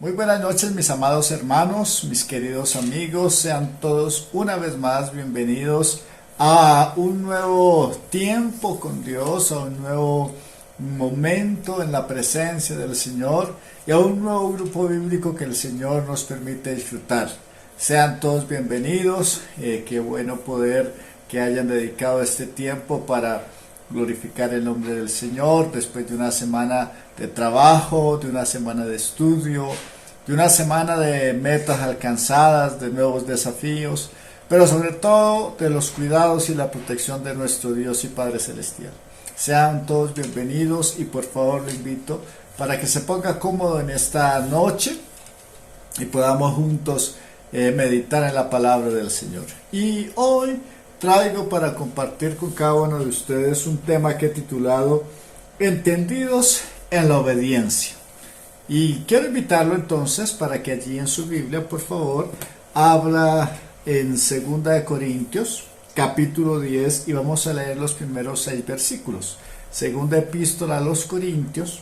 Muy buenas noches, mis amados hermanos, mis queridos amigos, sean todos una vez más bienvenidos a un nuevo tiempo con Dios, a un nuevo momento en la presencia del Señor y a un nuevo grupo bíblico que el Señor nos permite disfrutar. Sean todos bienvenidos, qué bueno poder que hayan dedicado este tiempo para glorificar el nombre del Señor después de una semana de trabajo, de una semana de estudio, de una semana de metas alcanzadas, de nuevos desafíos, pero sobre todo de los cuidados y la protección de nuestro Dios y Padre Celestial. Sean todos bienvenidos y por favor lo invito para que se ponga cómodo en esta noche y podamos juntos meditar en la palabra del Señor. Y hoy traigo para compartir con cada uno de ustedes un tema que he titulado Entendidos en la obediencia. Y quiero invitarlo entonces para que allí en su Biblia, por favor, abra en 2 Corintios, capítulo 10, y vamos a leer los primeros 6 versículos. Segunda epístola a los Corintios,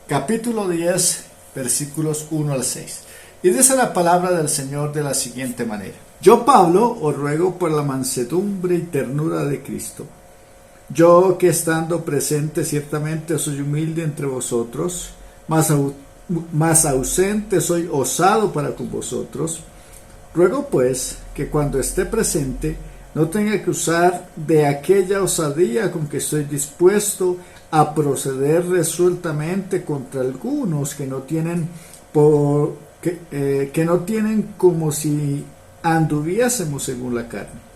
capítulo 10, versículos 1 al 6. Y dice la palabra del Señor de la siguiente manera: Yo, Pablo, os ruego por la mansedumbre y ternura de Cristo. Yo que estando presente ciertamente soy humilde entre vosotros, más ausente soy osado para con vosotros. Ruego pues que cuando esté presente no tenga que usar de aquella osadía con que estoy dispuesto a proceder resueltamente contra algunos que no tienen como si anduviésemos según la carne.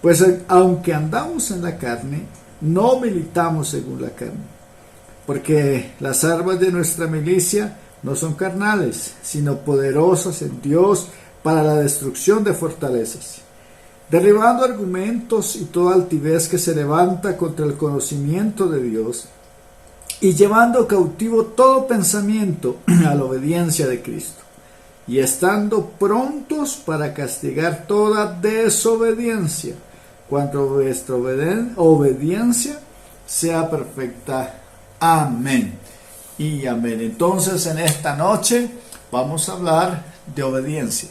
Pues aunque andamos en la carne, no militamos según la carne, porque las armas de nuestra milicia no son carnales, sino poderosas en Dios para la destrucción de fortalezas, derribando argumentos y toda altivez que se levanta contra el conocimiento de Dios, y llevando cautivo todo pensamiento a la obediencia de Cristo, y estando prontos para castigar toda desobediencia, cuando vuestra obediencia sea perfecta. Amén y amén. Entonces, en esta noche vamos a hablar de obediencia.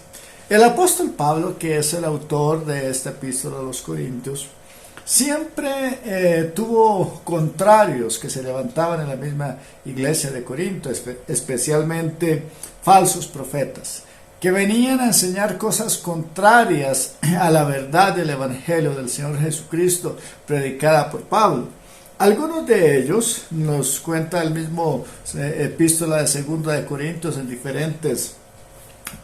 El apóstol Pablo, que es el autor de esta epístola a los Corintios, siempre tuvo contrarios que se levantaban en la misma iglesia de Corinto, especialmente falsos profetas, que venían a enseñar cosas contrarias a la verdad del Evangelio del Señor Jesucristo predicada por Pablo. Algunos de ellos nos cuenta el mismo epístola de 2 Corintios en diferentes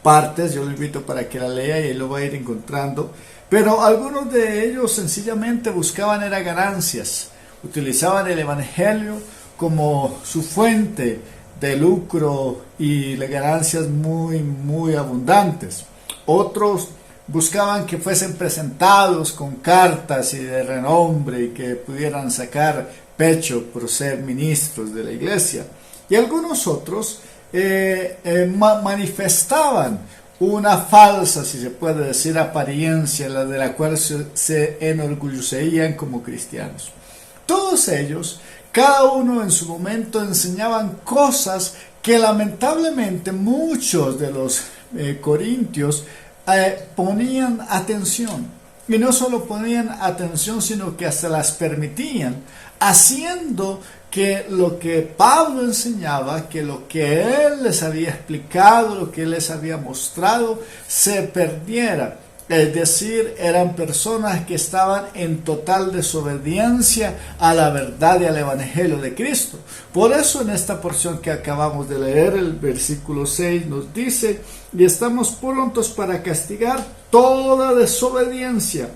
partes. Yo lo invito para que la lea y ahí lo va a ir encontrando. Pero algunos de ellos sencillamente buscaban era ganancias, utilizaban el Evangelio como su fuente de lucro y de ganancias muy abundantes. Otros buscaban que fuesen presentados con cartas y de renombre y que pudieran sacar pecho por ser ministros de la iglesia. Y algunos otros manifestaban una falsa, si se puede decir, apariencia, la de la cual se enorgullecían como cristianos. Todos ellos, cada uno en su momento, enseñaban cosas que lamentablemente muchos de los corintios ponían atención. Y no solo ponían atención, sino que hasta las permitían, haciendo que lo que Pablo enseñaba, que lo que él les había explicado, lo que él les había mostrado, se perdiera. Es decir, eran personas que estaban en total desobediencia a la verdad y al Evangelio de Cristo. Por eso en esta porción que acabamos de leer, el versículo 6 nos dice: y estamos prontos para castigar toda desobediencia,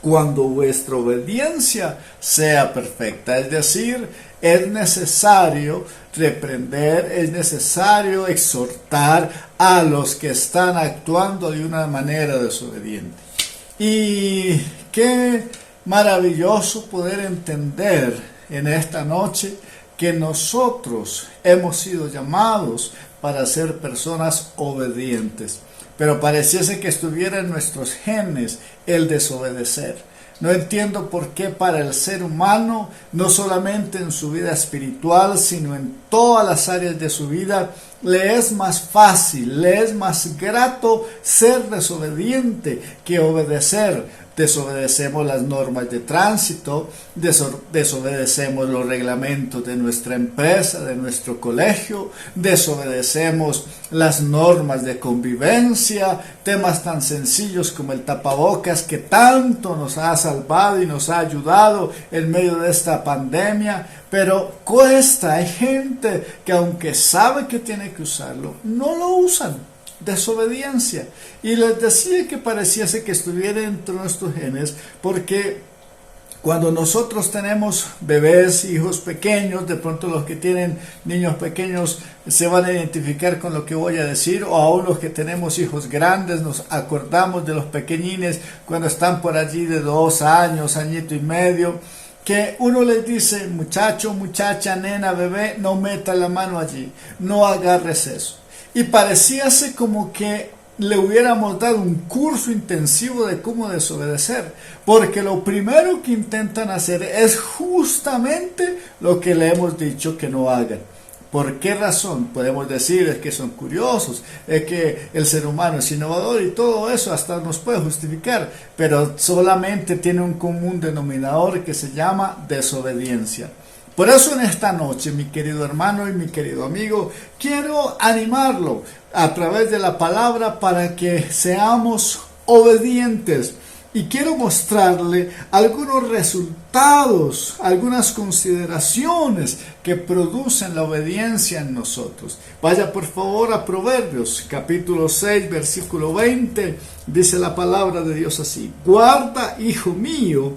cuando vuestra obediencia sea perfecta. Es decir, es necesario reprender, es necesario exhortar a los que están actuando de una manera desobediente. Y qué maravilloso poder entender en esta noche que nosotros hemos sido llamados para ser personas obedientes. Pero pareciese que estuviera en nuestros genes el desobedecer. No entiendo por qué para el ser humano, no solamente en su vida espiritual, sino en todas las áreas de su vida, le es más fácil, le es más grato ser desobediente que obedecer. Desobedecemos las normas de tránsito, desobedecemos los reglamentos de nuestra empresa, de nuestro colegio, desobedecemos las normas de convivencia, temas tan sencillos como el tapabocas que tanto nos ha salvado y nos ha ayudado en medio de esta pandemia, pero cuesta. Hay gente que aunque sabe que tiene que usarlo, no lo usan. Desobediencia. Y les decía que pareciese que estuviera entre nuestros genes, porque cuando nosotros tenemos bebés, hijos pequeños, de pronto los que tienen niños pequeños se van a identificar con lo que voy a decir, o aún los que tenemos hijos grandes nos acordamos de los pequeñines cuando están por allí de 2 años, añito y medio, que uno les dice: muchacho, muchacha, nena, bebé, no meta la mano allí, no agarres eso. Y parecíase como que le hubiéramos dado un curso intensivo de cómo desobedecer, porque lo primero que intentan hacer es justamente lo que le hemos dicho que no hagan. ¿Por qué razón? Podemos decir es que son curiosos, es que el ser humano es innovador y todo eso hasta nos puede justificar, pero solamente tiene un común denominador que se llama desobediencia. Por eso en esta noche, mi querido hermano y mi querido amigo, quiero animarlo a través de la palabra para que seamos obedientes. Y quiero mostrarle algunos resultados, algunas consideraciones que producen la obediencia en nosotros. Vaya por favor a Proverbios, capítulo 6, versículo 20, dice la palabra de Dios así: guarda, hijo mío,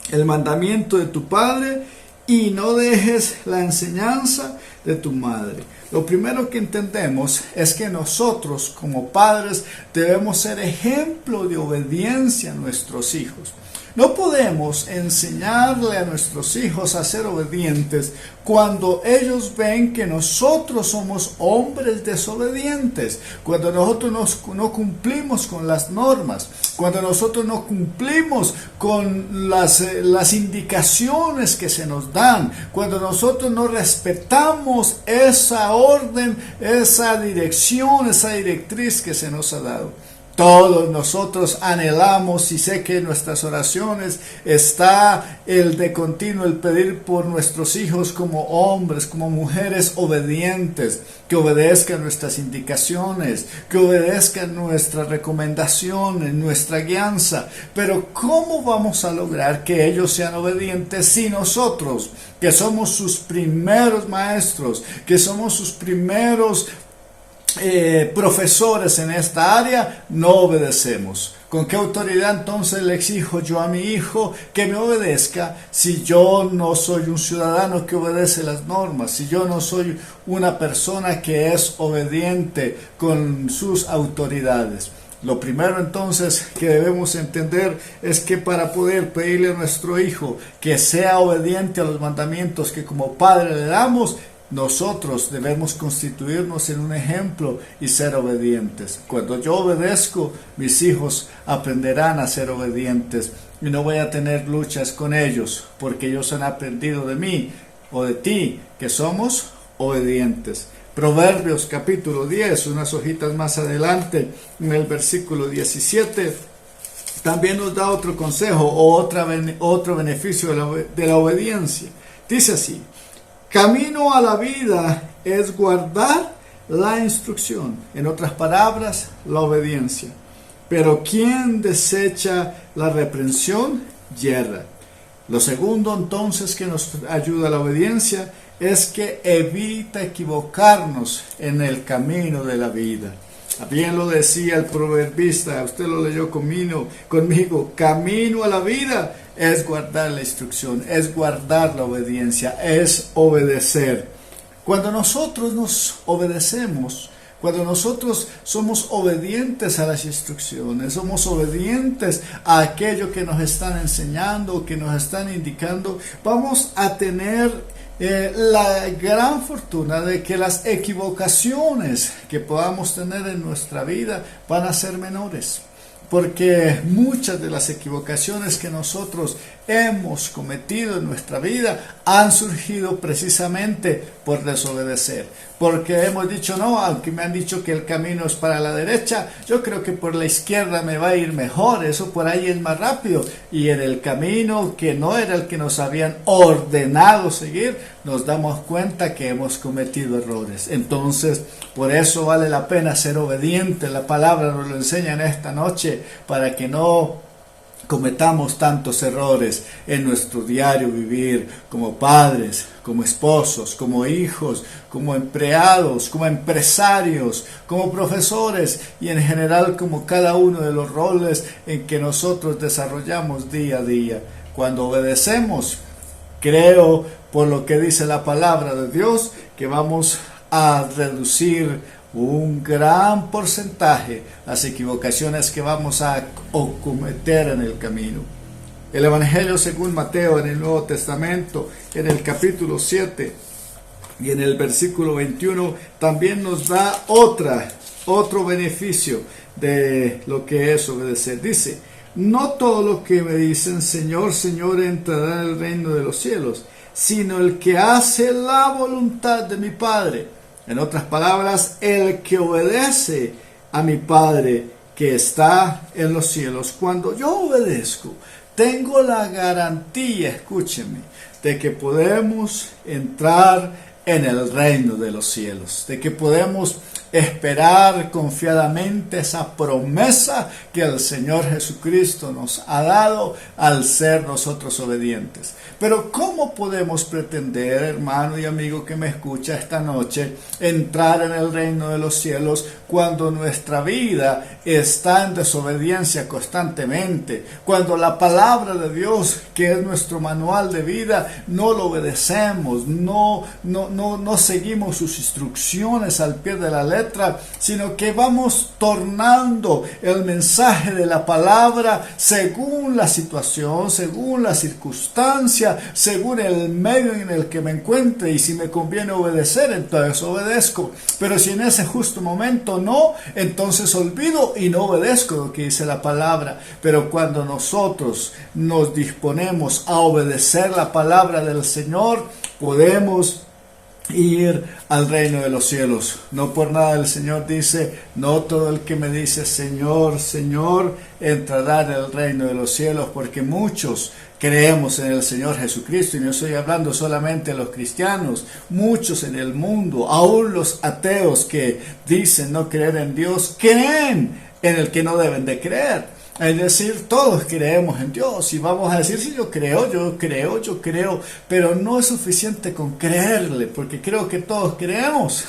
el mandamiento de tu padre, y no dejes la enseñanza de tu madre. Lo primero que entendemos es que nosotros como padres debemos ser ejemplo de obediencia a nuestros hijos. No podemos enseñarle a nuestros hijos a ser obedientes cuando ellos ven que nosotros somos hombres desobedientes, cuando nosotros no cumplimos con las normas, cuando nosotros no cumplimos con las indicaciones que se nos dan, cuando nosotros no respetamos esa orden, esa dirección, esa directriz que se nos ha dado. Todos nosotros anhelamos, y sé que en nuestras oraciones está el de continuo, el pedir por nuestros hijos como hombres, como mujeres obedientes, que obedezcan nuestras indicaciones, que obedezcan nuestras recomendaciones, nuestra guianza. Pero ¿cómo vamos a lograr que ellos sean obedientes si nosotros, que somos sus primeros maestros, que somos sus primeros profesores en esta área, no obedecemos? ¿Con qué autoridad entonces le exijo yo a mi hijo que me obedezca si yo no soy un ciudadano que obedece las normas, si yo no soy una persona que es obediente con sus autoridades? Lo primero entonces que debemos entender es que para poder pedirle a nuestro hijo que sea obediente a los mandamientos que como padre le damos, nosotros debemos constituirnos en un ejemplo y ser obedientes. Cuando yo obedezco, mis hijos aprenderán a ser obedientes y no voy a tener luchas con ellos, porque ellos han aprendido de mí o de ti que somos obedientes. Proverbios capítulo 10, unas hojitas más adelante, en el versículo 17, también nos da otro consejo o otro beneficio de la obediencia. Dice así: camino a la vida es guardar la instrucción. En otras palabras, la obediencia. Pero quien desecha la reprensión, yerra. Lo segundo entonces que nos ayuda a la obediencia es que evita equivocarnos en el camino de la vida. Bien lo decía el proverbista, usted lo leyó conmigo, camino a la vida es guardar la instrucción, es guardar la obediencia, es obedecer. Cuando nosotros nos obedecemos, cuando nosotros somos obedientes a las instrucciones, somos obedientes a aquello que nos están enseñando, que nos están indicando, vamos a tener la gran fortuna de que las equivocaciones que podamos tener en nuestra vida van a ser menores. porque muchas de las equivocaciones que nosotros hemos cometido en nuestra vida han surgido precisamente por desobedecer, porque hemos dicho no, aunque me han dicho que el camino es para la derecha, yo creo que por la izquierda me va a ir mejor, eso por ahí es más rápido, y en el camino que no era el que nos habían ordenado seguir, nos damos cuenta que hemos cometido errores. Entonces, por eso vale la pena ser obediente. La palabra nos lo enseña en esta noche, para que no cometamos tantos errores en nuestro diario vivir, como padres, como esposos, como hijos, como empleados, como empresarios, como profesores y en general como cada uno de los roles en que nosotros desarrollamos día a día. Cuando obedecemos, creo, por lo que dice la palabra de Dios, que vamos a reducir un gran porcentaje las equivocaciones que vamos a cometer en el camino. El Evangelio según Mateo en el Nuevo Testamento, en el capítulo 7 y en el versículo 21, también nos da otro beneficio de lo que es obedecer. Dice: no todo lo que me dicen Señor, Señor entrará en el reino de los cielos, sino el que hace la voluntad de mi Padre. En otras palabras, el que obedece a mi Padre que está en los cielos. Cuando yo obedezco, tengo la garantía, escúcheme, de que podemos entrar en el reino de los cielos, de que podemos esperar confiadamente esa promesa que el Señor Jesucristo nos ha dado al ser nosotros obedientes. Pero ¿cómo podemos pretender, hermano y amigo que me escucha esta noche, entrar en el reino de los cielos cuando nuestra vida está en desobediencia constantemente? Cuando la palabra de Dios, que es nuestro manual de vida, no lo obedecemos, no seguimos sus instrucciones al pie de la letra, sino que vamos tornando el mensaje de la palabra según la situación, según la circunstancia, según el medio en el que me encuentre, y si me conviene obedecer, entonces obedezco, pero si en ese justo momento no, entonces olvido y no obedezco lo que dice la palabra. Pero cuando nosotros nos disponemos a obedecer la palabra del Señor, podemos ir al reino de los cielos. No por nada el Señor dice: no todo el que me dice Señor, Señor entrará en el reino de los cielos, porque muchos creemos en el Señor Jesucristo, y no estoy hablando solamente de los cristianos, muchos en el mundo, aún los ateos que dicen no creer en Dios, creen en el que no deben de creer. Es decir, todos creemos en Dios y vamos a decir: sí, yo creo, pero no es suficiente con creerle, porque creo que todos creemos.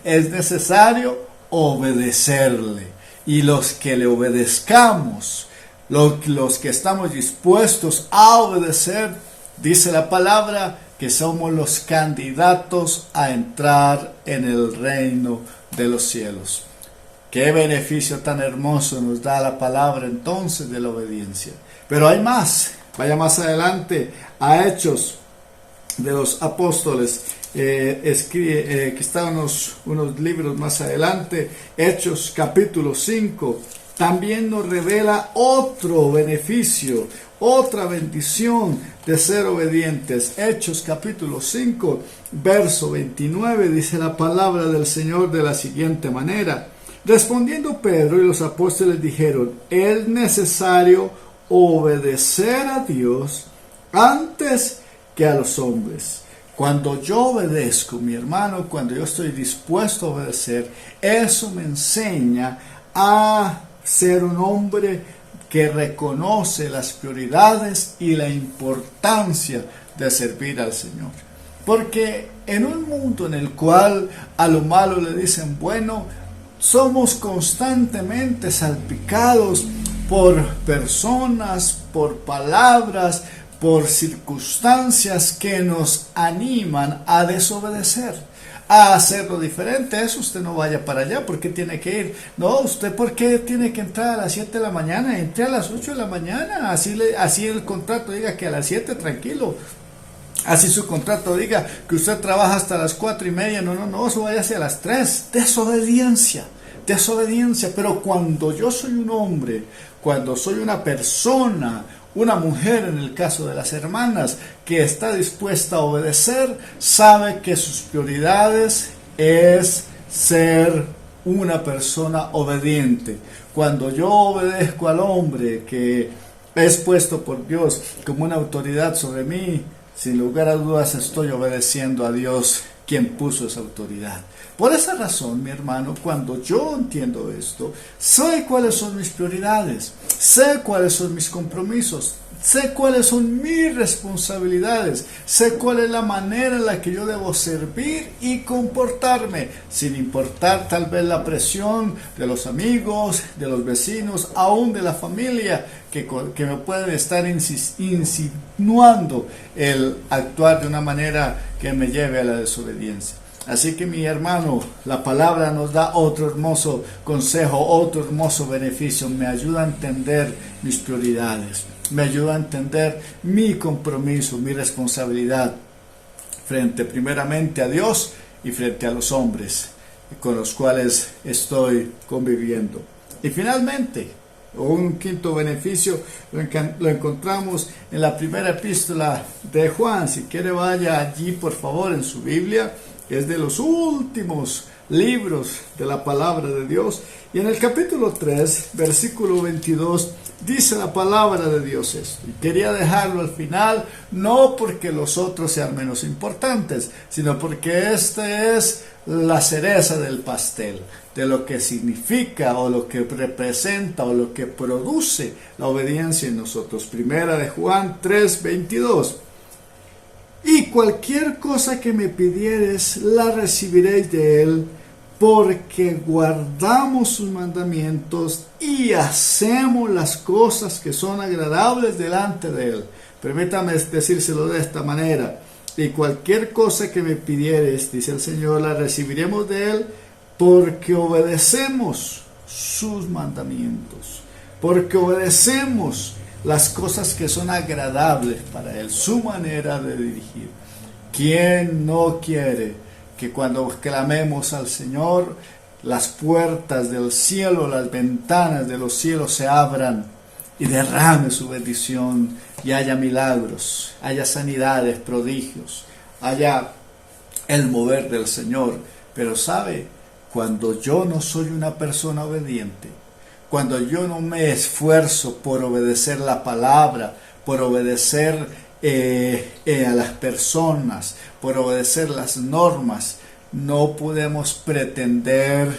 Es necesario obedecerle, y los que le obedezcamos, los que estamos dispuestos a obedecer, dice la palabra que somos los candidatos a entrar en el reino de los cielos. Qué beneficio tan hermoso nos da la palabra entonces de la obediencia. Pero hay más. Vaya más adelante a Hechos de los Apóstoles. Que están unos libros más adelante. Hechos capítulo 5. También nos revela otro beneficio, otra bendición de ser obedientes. Hechos capítulo 5, verso 29, dice la palabra del Señor de la siguiente manera: respondiendo Pedro y los apóstoles dijeron: es necesario obedecer a Dios antes que a los hombres. Cuando yo obedezco, mi hermano, cuando yo estoy dispuesto a obedecer, eso me enseña a ser un hombre que reconoce las prioridades y la importancia de servir al Señor. Porque en un mundo en el cual a lo malo le dicen bueno, somos constantemente salpicados por personas, por palabras, por circunstancias que nos animan a desobedecer, a hacerlo diferente. Eso, usted no vaya para allá, ¿por qué tiene que ir? No, usted ¿por qué tiene que entrar a las 7 de la mañana? Entre a las 8 de la mañana, así el contrato diga que a las 7, tranquilo. Así su contrato diga que usted trabaja hasta las 4:30, no, eso vaya hacia las 3. Desobediencia. desobediencia. Pero cuando yo soy un hombre, cuando soy una persona, una mujer en el caso de las hermanas, que está dispuesta a obedecer, sabe que sus prioridades es ser una persona obediente. Cuando yo obedezco al hombre que es puesto por Dios como una autoridad sobre mí, sin lugar a dudas estoy obedeciendo a Dios, quien puso esa autoridad. Por esa razón, mi hermano, cuando yo entiendo esto, sé cuáles son mis prioridades, sé cuáles son mis compromisos, sé cuáles son mis responsabilidades, sé cuál es la manera en la que yo debo servir y comportarme, sin importar tal vez la presión de los amigos, de los vecinos, aún de la familia, que me pueden estar insinuando el actuar de una manera que me lleve a la desobediencia. Así que mi hermano, la palabra nos da otro hermoso consejo, otro hermoso beneficio. Me ayuda a entender mis prioridades, me ayuda a entender mi compromiso, mi responsabilidad frente primeramente a Dios y frente a los hombres con los cuales estoy conviviendo. Y finalmente, un quinto beneficio lo encontramos en la primera epístola de Juan. Si quiere, vaya allí por favor en su Biblia. Es de los últimos libros de la palabra de Dios. Y en el capítulo 3, versículo 22, dice la palabra de Dios esto. Y quería dejarlo al final, no porque los otros sean menos importantes, sino porque esta es la cereza del pastel, de lo que significa o lo que representa o lo que produce la obediencia en nosotros. Primera de Juan 3, 22. Y cualquier cosa que me pidiereis, la recibiréis de él, porque guardamos sus mandamientos y hacemos las cosas que son agradables delante de él. Permítame decírselo de esta manera. Y cualquier cosa que me pidiereis, dice el Señor, la recibiremos de él, porque obedecemos sus mandamientos, porque obedecemos las cosas que son agradables para él, su manera de dirigir. ¿Quién no quiere que cuando clamemos al Señor, las puertas del cielo, las ventanas de los cielos se abran y derrame su bendición y haya milagros, haya sanidades, prodigios, haya el mover del Señor? Pero sabe, cuando yo no soy una persona obediente, cuando yo no me esfuerzo por obedecer la palabra, por obedecer a las personas, por obedecer las normas, no podemos pretender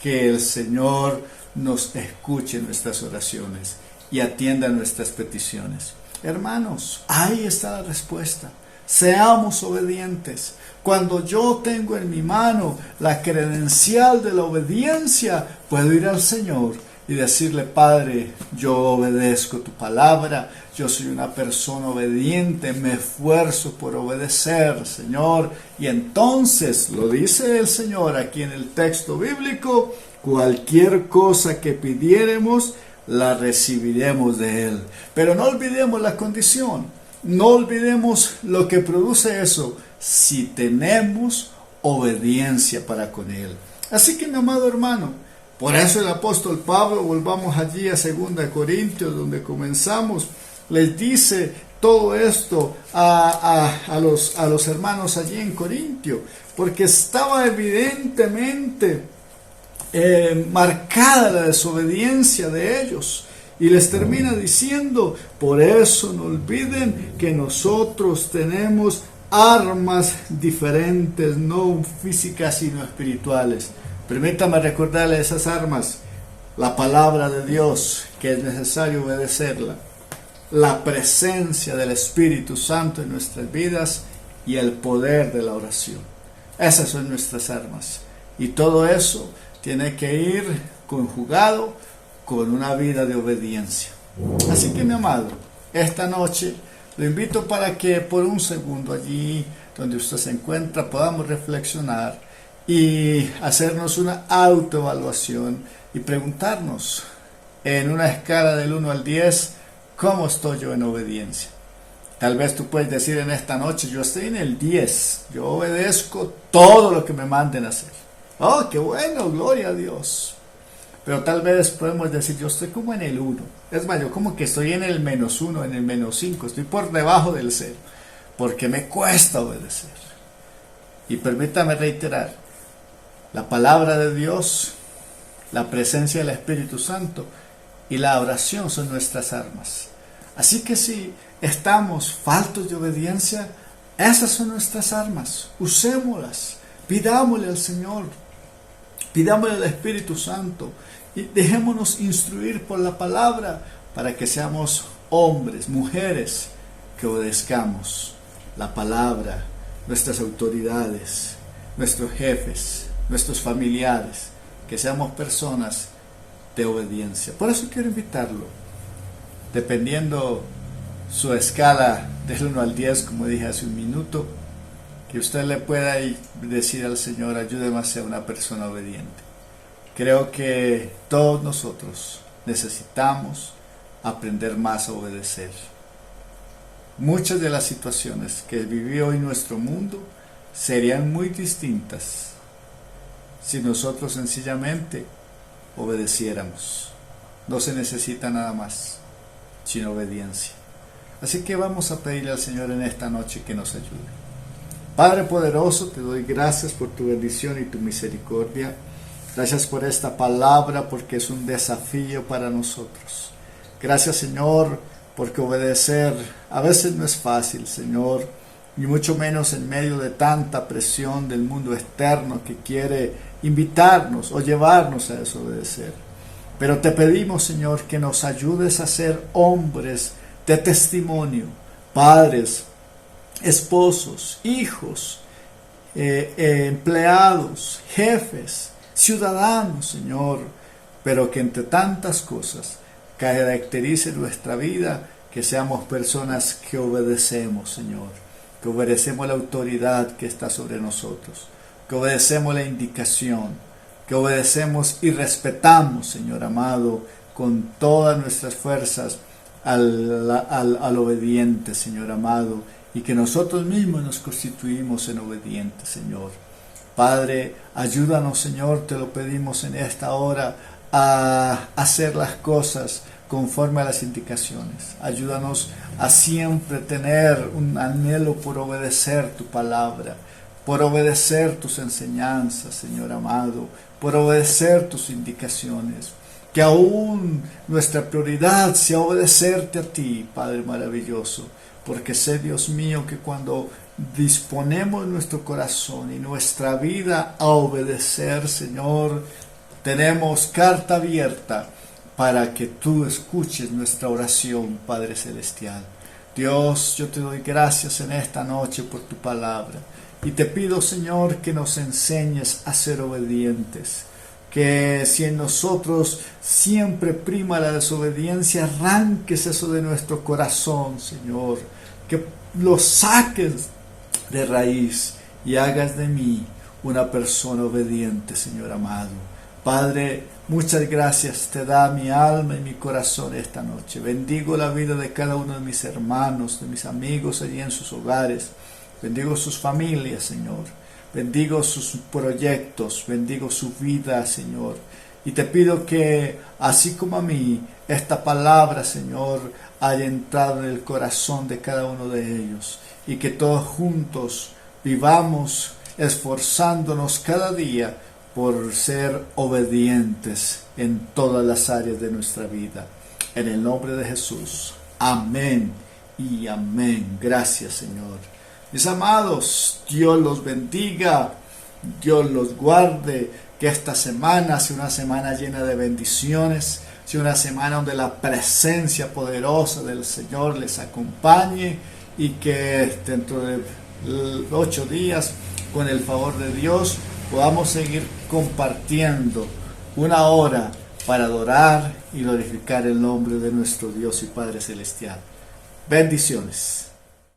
que el Señor nos escuche nuestras oraciones y atienda nuestras peticiones. Hermanos, ahí está la respuesta. Seamos obedientes. Cuando yo tengo en mi mano la credencial de la obediencia, puedo ir al Señor y decirle: Padre, yo obedezco tu palabra, yo soy una persona obediente, me esfuerzo por obedecer, Señor. Y entonces, lo dice el Señor aquí en el texto bíblico, cualquier cosa que pidiéremos, la recibiremos de Él. Pero no olvidemos la condición, no olvidemos lo que produce eso, si tenemos obediencia para con Él. Así que, mi amado hermano, por eso el apóstol Pablo, volvamos allí a 2 Corintios, donde comenzamos, les dice todo esto a los hermanos allí en Corintio, porque estaba evidentemente marcada la desobediencia de ellos. Y les termina diciendo: por eso no olviden que nosotros tenemos armas diferentes, no físicas sino espirituales. Permítame recordarle esas armas: la palabra de Dios, que es necesario obedecerla, la presencia del Espíritu Santo en nuestras vidas y el poder de la oración. Esas son nuestras armas. Y todo eso tiene que ir conjugado con una vida de obediencia. Así que, mi amado, esta noche lo invito para que por un segundo allí donde usted se encuentra podamos reflexionar y hacernos una autoevaluación y preguntarnos en una escala del 1 al 10, ¿cómo estoy yo en obediencia? Tal vez tú puedes decir en esta noche: yo estoy en el 10, yo obedezco todo lo que me manden a hacer. ¡Oh, qué bueno! ¡Gloria a Dios! pero tal vez podemos decir, yo estoy como en el 1. Es más, yo como que estoy en el -1, en el -5, estoy por debajo del 0, porque me cuesta obedecer. Y permítame reiterar, la palabra de Dios, la presencia del Espíritu Santo y la oración son nuestras armas. Así que si estamos faltos de obediencia, esas son nuestras armas, usémoslas, pidámosle al Señor, pidámosle al Espíritu Santo y dejémonos instruir por la palabra para que seamos hombres, mujeres, que obedezcamos la palabra, nuestras autoridades, nuestros jefes, nuestros familiares, que seamos personas de obediencia. Por eso quiero invitarlo, dependiendo su escala del 1 al 10, como dije hace un minuto, que usted le pueda decir al Señor, ayúdeme a ser una persona obediente. Creo que todos nosotros necesitamos aprender más a obedecer. Muchas de las situaciones que vive hoy nuestro mundo serían muy distintas si nosotros sencillamente obedeciéramos. No se necesita nada más, sino obediencia. Así que vamos a pedirle al Señor en esta noche que nos ayude. Padre poderoso, te doy gracias por tu bendición y tu misericordia. Gracias por esta palabra, porque es un desafío para nosotros. Gracias, Señor, porque obedecer a veces no es fácil, Señor, ni mucho menos en medio de tanta presión del mundo externo que quiere invitarnos o llevarnos a desobedecer. Pero te pedimos, Señor, que nos ayudes a ser hombres de testimonio, padres, esposos, hijos, empleados, jefes, ciudadanos, Señor, pero que entre tantas cosas caracterice nuestra vida, que seamos personas que obedecemos, Señor, que obedecemos la autoridad que está sobre nosotros, que obedecemos la indicación, que obedecemos y respetamos, Señor amado, con todas nuestras fuerzas al obediente, Señor amado, y que nosotros mismos nos constituimos en obedientes, Señor. Padre, ayúdanos, Señor, te lo pedimos en esta hora, a hacer las cosas conforme a las indicaciones. Ayúdanos a siempre tener un anhelo por obedecer tu palabra, por obedecer tus enseñanzas, Señor amado, por obedecer tus indicaciones. Que aún nuestra prioridad sea obedecerte a ti, Padre maravilloso, porque sé, Dios mío, que cuando disponemos nuestro corazón y nuestra vida a obedecer, Señor, tenemos carta abierta para que tú escuches nuestra oración, Padre celestial. Dios, yo te doy gracias en esta noche por tu palabra y te pido, Señor, que nos enseñes a ser obedientes. Que si en nosotros siempre prima la desobediencia, arranques eso de nuestro corazón, Señor. Que lo saques de raíz y hagas de mí una persona obediente, Señor amado. Padre, muchas gracias te da mi alma y mi corazón esta noche. Bendigo la vida de cada uno de mis hermanos, de mis amigos allí en sus hogares. Bendigo sus familias, Señor. Bendigo sus proyectos, bendigo su vida, Señor. Y te pido que, así como a mí, esta palabra, Señor, haya entrado en el corazón de cada uno de ellos. Y que todos juntos vivamos esforzándonos cada día por ser obedientes en todas las áreas de nuestra vida. En el nombre de Jesús. Amén y amén. Gracias, Señor. Mis amados, Dios los bendiga, Dios los guarde, que esta semana sea una semana llena de bendiciones, sea una semana donde la presencia poderosa del Señor les acompañe y que dentro de 8 días, con el favor de Dios, podamos seguir compartiendo una hora para adorar y glorificar el nombre de nuestro Dios y Padre Celestial. Bendiciones.